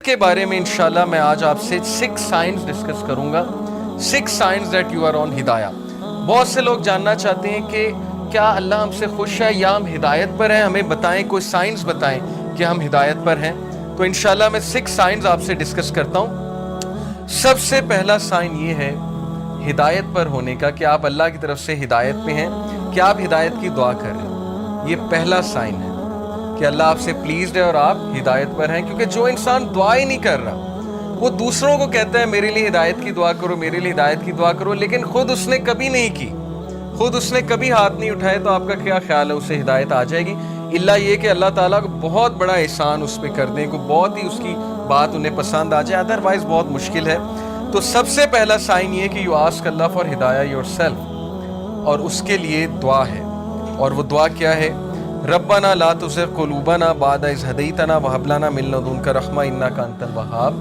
کے بارے میں انشاءاللہ میں آج آپ سے 6 سائنز ڈسکس کروں گا. 6 signs that you are on ہدایہ. بہت سے لوگ جاننا چاہتے ہیں کہ کیا اللہ ہم سے خوش ہے یا ہم ہدایت پر ہیں. ہمیں بتائیں، کوئی سائنز بتائیں کہ ہم ہدایت پر ہیں. تو انشاءاللہ میں 6 سائنز آپ سے ڈسکس کرتا ہوں. سب سے پہلا سائن یہ ہے ہدایت پر ہونے کا کہ آپ اللہ کی طرف سے ہدایت پہ ہیں، کہ آپ ہدایت کی دعا کر رہے ہیں. یہ پہلا سائن ہے کہ اللہ آپ سے پلیزڈ ہے اور آپ ہدایت پر ہیں. کیونکہ جو انسان دعا ہی نہیں کر رہا، وہ دوسروں کو کہتا ہے میرے لیے ہدایت کی دعا کرو، میرے لیے ہدایت کی دعا کرو، لیکن خود اس نے کبھی نہیں کی، خود اس نے کبھی ہاتھ نہیں اٹھائے. تو آپ کا کیا خیال ہے اسے ہدایت آ جائے گی؟ اللہ یہ کہ اللہ تعالیٰ کو بہت بڑا احسان اس پہ کر دیں، کو بہت ہی اس کی بات انہیں پسند آ جائے، ادروائز بہت مشکل ہے. تو سب سے پہلا سائن یہ کہ یو آسک اللہ فار ہدایہ یور سیلف، اور اس کے لیے دعا ہے. اور وہ دعا کیا ہے؟ ربنا لا تزغ قلوبنا بعد اذ ہدیتنا وہب لنا من لدنک رحمہ انک انت الوہاب.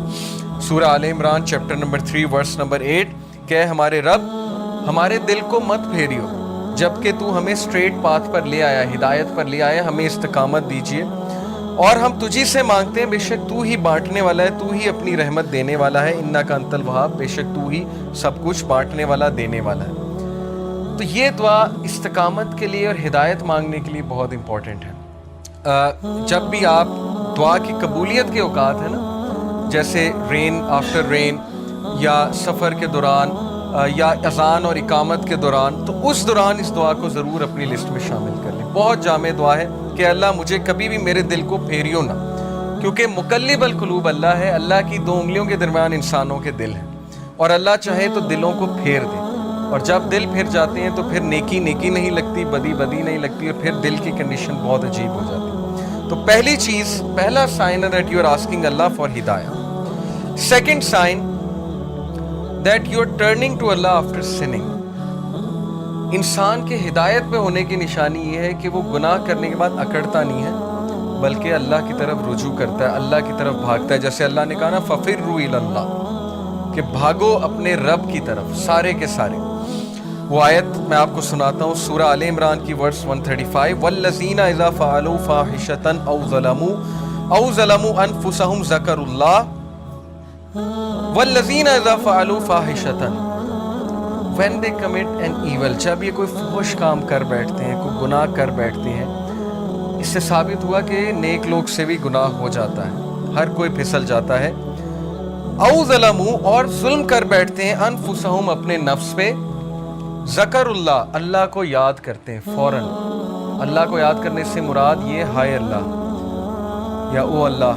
سورہ آل عمران چیپٹر نمبر 3 ورس نمبر 8 کہ ہمارے رب ہمارے دل کو مت پھیریو جبکہ تو ہمیں اسٹریٹ پاتھ پر لے آیا، ہدایت پر لے آیا، ہمیں استقامت دیجیے. اور ہم تجھی سے مانگتے ہیں، بے شک تو ہی بانٹنے والا ہے، تو ہی اپنی رحمت دینے والا ہے. انک انت الوہاب، بے شک تو ہی سب کچھ بانٹنے والا، دینے والا ہے. تو یہ دعا استقامت کے لیے اور ہدایت مانگنے کے لیے بہت امپورٹنٹ ہے. جب بھی آپ دعا کی قبولیت کے اوقات ہیں نا، جیسے رین آفٹر رین یا سفر کے دوران یا اذان اور اقامت کے دوران، تو اس دوران اس دعا کو ضرور اپنی لسٹ میں شامل کر لیں. بہت جامع دعا ہے کہ اللہ مجھے کبھی بھی میرے دل کو پھیریو نہ، کیونکہ مقلب القلوب اللہ ہے. اللہ کی 2 انگلیوں کے درمیان انسانوں کے دل ہیں، اور اللہ چاہے تو دلوں کو پھیر دے. اور جب دل پھر جاتے ہیں تو پھر نیکی نیکی نہیں لگتی، بدی بدی نہیں لگتی، اور پھر دل کی کنڈیشن بہت عجیب ہو جاتی ہے. تو پہلی چیز، پہلا سائن ہے that you are asking Allah for ہدایہ. Second sign that you are turning to Allah after sinning. انسان کے ہدایت پہ ہونے کی نشانی یہ ہے کہ وہ گناہ کرنے کے بعد اکڑتا نہیں ہے، بلکہ اللہ کی طرف رجوع کرتا ہے، اللہ کی طرف بھاگتا ہے. جیسے اللہ نے کہا نا فَفِرُّوا إِلَى اللَّهِ، کہ بھاگو اپنے رب کی طرف سارے کے سارے. وہ آیت میں آپ کو سناتا ہوں، سورہ آل عمران کی ورس 135. وَالَّذِينَ إِذَا فَعَلُوا فَاحِشَةً أَوْ ظَلَمُوا أَنفُسَهُمْ ذَكَرُوا اللَّهَ. وَالَّذِينَ إِذَا فَعَلُوا فَاحِشَةً، when they commit an evil، جب یہ کوئی فحش کام کر بیٹھتے ہیں، کوئی گناہ کر بیٹھتے ہیں. اس سے ثابت ہوا کہ نیک لوگ سے بھی گناہ ہو جاتا ہے، ہر کوئی پھسل جاتا ہے. او ظلموا، اور ظلم کر بیٹھتے ہیں، انفسہم، اپنے نفس پہ. ذکر اللہ، اللہ کو یاد کرتے ہیں فوراً. اللہ کو یاد کرنے سے مراد یہ ہائے اللہ یا او اللہ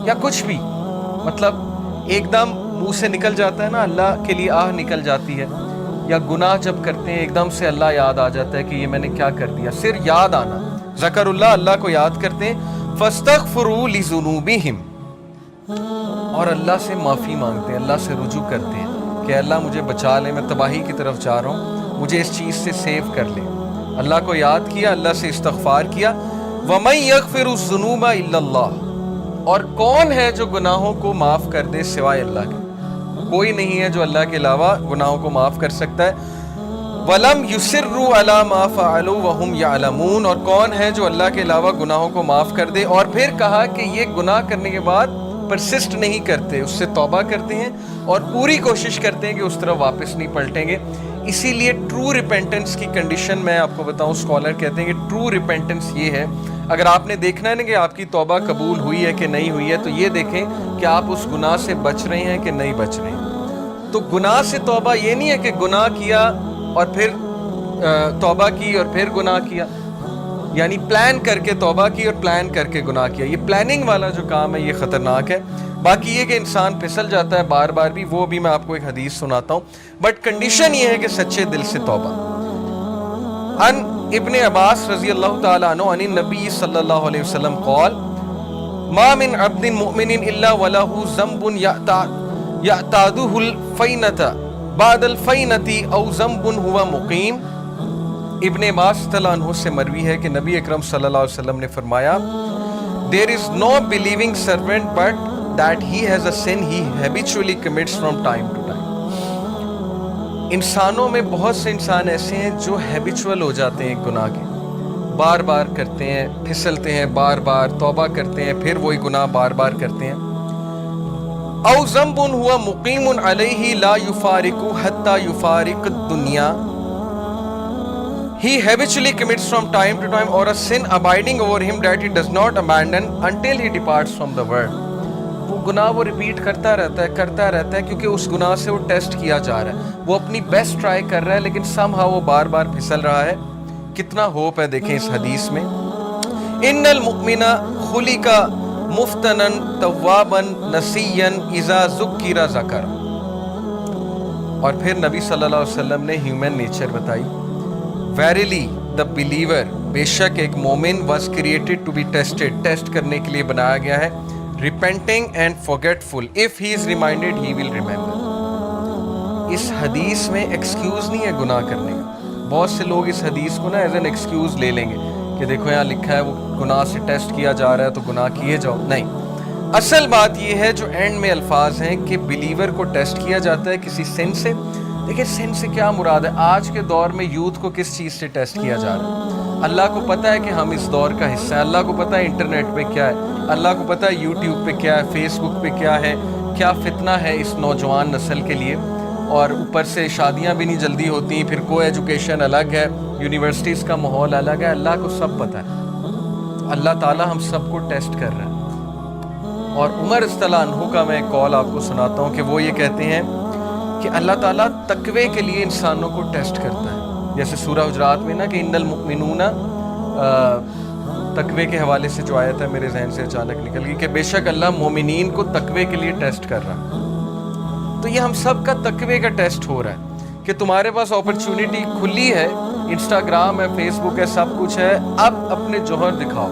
یا کچھ بھی، مطلب ایک دم منہ سے نکل جاتا ہے نا، اللہ کے لیے آہ نکل جاتی ہے. یا گناہ جب کرتے ہیں ایک دم سے اللہ یاد آ جاتا ہے کہ یہ میں نے کیا کر دیا، صرف یاد آنا. ذکر اللہ، اللہ کو یاد کرتے ہیں. فاستغفروا لذنوبہم، اور اللہ سے معافی مانگتے ہیں، اللہ سے رجوع کرتے ہیں کہ اللہ مجھے بچا لے، میں تباہی کی طرف جا رہا ہوں، مجھے اس چیز سے سیو کر لے. اللہ کو یاد کیا، اللہ سے استغفار کیا. وَمَن يَغْفِرُ الذُّنُوبَ إِلَّا اللَّهُ، اور کون ہے جو گناہوں کو معاف کر دے سوائے اللہ کے؟ کوئی نہیں ہے جو اللہ کے علاوہ گناہوں کو معاف کر سکتا ہے. وَلَمْ يُصِرُّوا عَلَى مَا فَعَلُوا وَهُمْ يَعْلَمُونَ، اور کون ہے جو اللہ کے علاوہ گناہوں کو معاف کر دے. اور پھر کہا کہ یہ گناہ کرنے کے بعد پرسسٹ نہیں کرتے، اس سے توبہ کرتے ہیں اور پوری کوشش کرتے ہیں کہ اس طرف واپس نہیں پلٹیں گے. اسی لیے ٹرو ریپینٹنس کی کنڈیشن میں آپ کو بتاؤں، اسکالر کہتے ہیں کہ ٹرو ریپینٹنس یہ ہے، اگر آپ نے دیکھنا ہے نا کہ آپ کی توبہ قبول ہوئی ہے کہ نہیں ہوئی ہے، تو یہ دیکھیں کہ آپ اس گناہ سے بچ رہے ہیں کہ نہیں بچ رہے ہیں. تو گناہ سے توبہ یہ نہیں ہے کہ گناہ کیا اور پھر توبہ کی اور پھر گناہ کیا، یعنی پلان کر کے توبہ کی اور پلان کر کے گناہ کیا. یہ پلاننگ والا جو کام ہے یہ خطرناک ہے. باقی یہ کہ انسان پھسل جاتا ہے بار بار بھی، وہ بھی میں آپ کو ایک حدیث سناتا ہوں، بٹ کنڈیشن یہ ہے کہ سچے دل سے توبہ. ان ابن عباس رضی اللہ تعالیٰ عنہ عن النبی صلی اللہ علیہ وسلم قال ما من عبد مؤمن الا وله ذنب يعتاده الفینة بعد الفینة او ذنب هو مقیم. ابن عباس رضی اللہ عنہ سے مروی ہے کہ نبی اکرم صلی اللہ علیہ وسلم نے فرمایا there is no believing servant but that he has a sin he habitually commits from time to time. انسانوں میں بہت سے انسان ایسے ہیں جو ہیبیچول ہو جاتے ہیں گناہ کے، بار بار کرتے ہیں، پھسلتے ہیں، بار بار توبہ کرتے ہیں، پھر وہی گناہ بار بار کرتے ہیں. او ذنب ہوا مقیم علیہ لا یفارق حتی یفارق الدنیا. He habitually commits from time to time, or a sin abiding over him that he does not abandon until he departs from the world. وہ گناہ وہ ریپیٹ کرتا رہتا ہے کیونکہ اس گناہ سے وہ ٹیسٹ کیا جا رہا ہے. وہ اپنی بیسٹ ٹرائی کر رہا ہے لیکن سم ہاؤ وہ بار بار پھسل رہا ہے. کتنا ہوپ ہے دیکھیں اس حدیث میں. ان المؤمن خلق مفتنا توابا نسیا اذا ذکر ذکر. اور پھر نبی صلی اللہ علیہ وسلم نے ہیومن نیچر بتائی. Verily the believer, بے شک ایک مومن was created to be tested, test کرنے کے لیے بنایا گیا ہے. Repenting and forgetful, if he is reminded he will remember. اس حدیث میں ایکسکیوز نہیں ہے گناہ کرنے کا. بہت سے لوگ اس حدیث کو نا ایز این ایکسکیوز لے لیں گے کہ دیکھو یہاں لکھا ہے وہ گناہ سے ٹیسٹ کیا جا رہا ہے تو گناہ کیے جاؤ. نہیں, اصل بات یہ ہے جو اینڈ میں الفاظ ہیں کہ بلیور کو ٹیسٹ کیا جاتا ہے کسی سن سے. دیکھیں سن سے کیا مراد ہے. آج کے دور میں یوتھ کو کس چیز سے ٹیسٹ کیا جا رہا ہے؟ اللہ کو پتہ ہے کہ ہم اس دور کا حصہ ہیں. اللہ کو پتہ ہے انٹرنیٹ پہ کیا ہے, اللہ کو پتہ ہے یوٹیوب پہ کیا ہے, فیس بک پہ کیا ہے, کیا فتنہ ہے اس نوجوان نسل کے لیے. اور اوپر سے شادیاں بھی نہیں جلدی ہوتی, پھر کو ایجوکیشن الگ ہے, یونیورسٹیز کا ماحول الگ ہے. اللہ کو سب پتہ ہے. اللہ تعالیٰ ہم سب کو ٹیسٹ کر رہا ہے. اور عمر رضی اللہ عنہ کا میں ایک قول آپ کو سناتا ہوں کہ وہ یہ کہتے ہیں کہ اللہ تعالیٰ تقوی کے لیے انسانوں کو ٹیسٹ کرتا ہے. جیسے سورہ حجرات میں نا کہ ان المؤمنون, تقوی کے حوالے سے جو آیت ہے میرے ذہن سے اچانک نکل گئی کہ بے شک اللہ مومنین کو تقوی کے لیے ٹیسٹ کر رہا ہے. تو یہ ہم سب کا تقوی کا ٹیسٹ ہو رہا ہے کہ تمہارے پاس اپرچونٹی کھلی ہے, انسٹاگرام ہے, فیس بک ہے, سب کچھ ہے. اب اپنے جوہر دکھاؤ,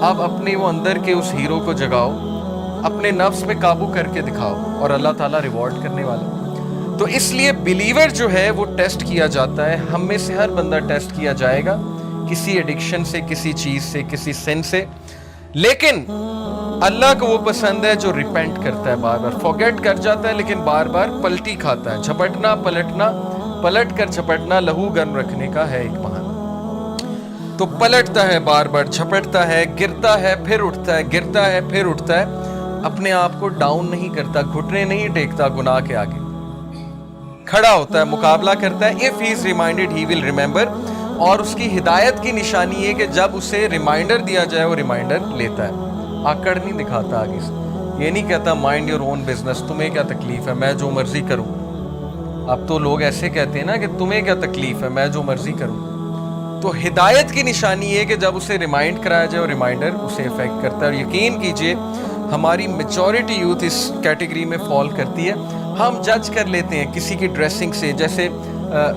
اب اپنے وہ اندر کے اس ہیرو کو جگاؤ, اپنے نفس پہ قابو کر کے دکھاؤ, اور اللہ تعالیٰ ریوارڈ کرنے والا. تو اس لیے بلیور جو ہے وہ ٹیسٹ کیا جاتا ہے. ہم میں سے ہر بندہ ٹیسٹ کیا جائے گا کسی ایڈکشن سے, کسی چیز سے, کسی سن سے. لیکن اللہ کو وہ پسند ہے جو ریپینٹ کرتا ہے, بار بار فورگیٹ کر جاتا ہے لیکن بار بار پلٹی کھاتا ہے. جھپٹنا پلٹنا, پلٹ کر جھپٹنا لہو گرم رکھنے کا ہے ایک بہانہ. تو پلٹتا ہے, بار بار جھپٹتا ہے, گرتا ہے پھر اٹھتا ہے, گرتا ہے پھر اٹھتا ہے. اپنے آپ کو ڈاؤن نہیں کرتا, گھٹنے نہیں ٹیکتا گناہ کے آگے, کھڑا ہوتا ہے, مقابلہ کرتا ہے. if he is reminded he will remember. اور اس کی ہدایت کی نشانی ہے کہ جب اسے ریمائنڈر دیا جائے وہ ریمائنڈر لیتا ہے. آکڑ نہیں دکھاتا آگے سے, یہ نہیں کہتا مائنڈ یور اون بزنس, تمہیں کیا تکلیف ہے, میں جو مرضی کروں. اب تو لوگ ایسے کہتے ہیں نا کہ تمہیں کیا تکلیف ہے, میں جو مرضی کروں. تو ہدایت کی نشانی ہے کہ جب اسے ریمائنڈ کرایا جائے وہ ریمائنڈر اسے افیکٹ کرتا ہے. اور یقین کیجئے ہماری میجورٹی یوتھ اس کیٹیگری میں فال کرتی ہے. ہم جج کر لیتے ہیں کسی کی ڈریسنگ سے. جیسے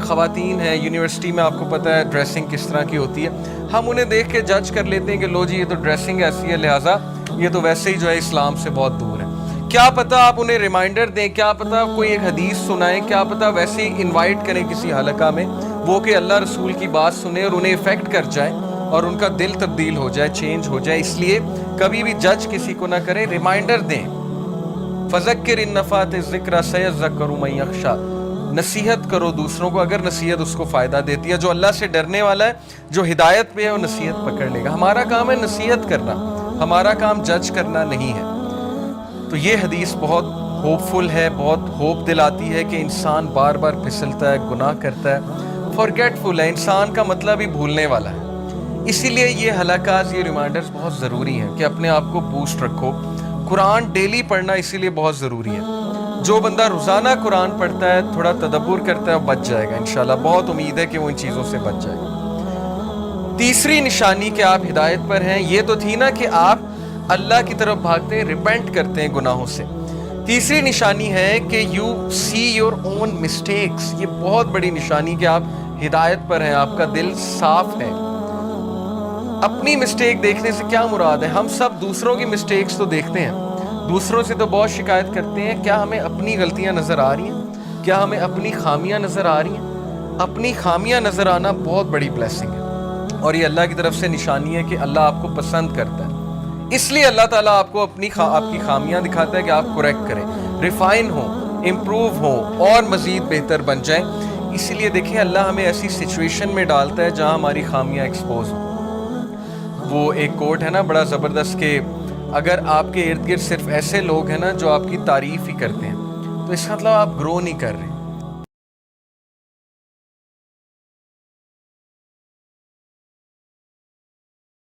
خواتین ہیں یونیورسٹی میں, آپ کو پتہ ہے ڈریسنگ کس طرح کی ہوتی ہے. ہم انہیں دیکھ کے جج کر لیتے ہیں کہ لو جی یہ تو ڈریسنگ ایسی ہے, لہٰذا یہ تو ویسے ہی جو ہے اسلام سے بہت دور ہے. کیا پتہ آپ انہیں ریمائنڈر دیں, کیا پتہ کوئی ایک حدیث سنائیں, کیا پتہ ویسے ہی انوائٹ کریں کسی حلقہ میں, وہ کہ اللہ رسول کی بات سنیں اور انہیں افیکٹ کر جائے اور ان کا دل تبدیل ہو جائے, چینج ہو جائے. اس لیے کبھی بھی جج کسی کو نہ کریں, ریمائنڈر دیں. فذکر ان نفعت الذکر سیذکر من یخشی, نصیحت کرو دوسروں کو اگر نصیحت اس کو فائدہ دیتی ہے. جو اللہ سے ڈرنے والا ہے, جو ہدایت پہ ہے, وہ نصیحت پکڑ لے گا. ہمارا کام ہے نصیحت کرنا, ہمارا کام جج کرنا نہیں ہے. تو یہ حدیث بہت ہوپ فل ہے, بہت ہوپ دلاتی ہے کہ انسان بار بار پھسلتا ہے, گناہ کرتا ہے, فارگیٹ فل ہے. انسان کا مطلب ہی بھولنے والا ہے. اسی لیے یہ حلقات, یہ ریمائنڈرز بہت ضروری ہیں کہ اپنے آپ کو بوسٹ رکھو. قرآن ڈیلی پڑھنا اسی لیے بہت ضروری ہے. جو بندہ روزانہ قرآن پڑھتا ہے, تھوڑا تدبر کرتا ہے, وہ بچ جائے گا انشاءاللہ. بہت امید ہے کہ وہ ان چیزوں سے بچ جائے گا. تیسری نشانی کہ آپ ہدایت پر ہیں, یہ تو تھی نا کہ آپ اللہ کی طرف بھاگتے ہیں, ریپینٹ کرتے ہیں گناہوں سے. تیسری نشانی ہے کہ you see your own mistakes. یہ بہت بڑی نشانی کہ آپ ہدایت پر ہیں, آپ کا دل صاف ہے. اپنی مسٹیک دیکھنے سے کیا مراد ہے؟ ہم سب دوسروں کی مسٹیکس تو دیکھتے ہیں, دوسروں سے تو بہت شکایت کرتے ہیں. کیا ہمیں اپنی غلطیاں نظر آ رہی ہیں؟ کیا ہمیں اپنی خامیاں نظر آ رہی ہیں؟ اپنی خامیاں نظر آنا بہت بڑی بلیسنگ ہے, اور یہ اللہ کی طرف سے نشانی ہے کہ اللہ آپ کو پسند کرتا ہے. اس لیے اللہ تعالیٰ آپ کو آپ کی خامیاں دکھاتا ہے کہ آپ کریکٹ کریں, ریفائن ہوں, امپروو ہوں, اور مزید بہتر بن جائیں. اسی لیے دیکھیں اللہ ہمیں ایسی سچویشن میں ڈالتا ہے جہاں ہماری خامیاں ایکسپوز ہوں. وہ ایک کوٹ ہے نا بڑا زبردست کہ اگر آپ کے ارد گرد صرف ایسے لوگ ہیں نا جو آپ کی تعریف ہی کرتے ہیں تو اس کا مطلب آپ گرو نہیں کر رہے.